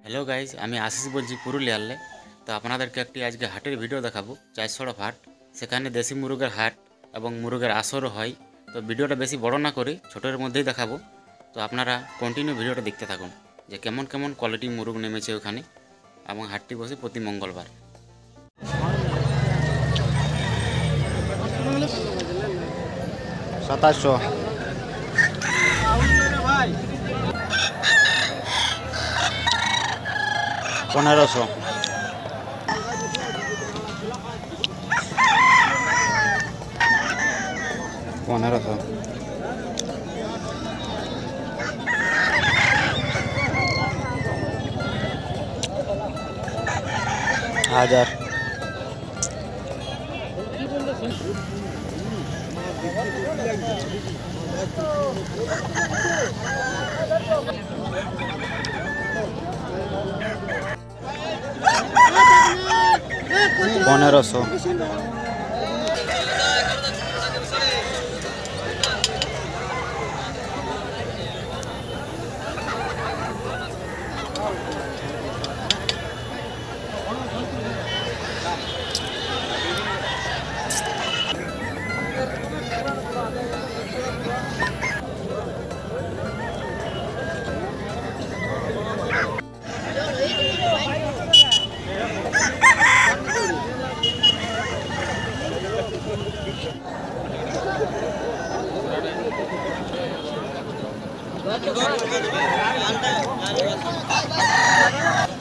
Hello guys, আমি আশিস বলছি পুরুলিয়ারলে। তো আপনাদেরকে একটি আজকে হাটের ভিডিও দেখাবো, চারশোড়া হাট। সেখানে দেশি মুরগের হাট এবং মুরগের আসরও হয়। তো ভিডিওটা বেশি বড় না করে ছোটোর মধ্যেই দেখাবো। তো আপনারা কন্টিনিউ ভিডিওটা দেখতে থাকুন যে কেমন কেমন কোয়ালিটি মুরগ নেমেছে ওখানে, এবং হাটটি বসে প্রতি মঙ্গলবার। 2700 1500 1500 1000 1500 Go.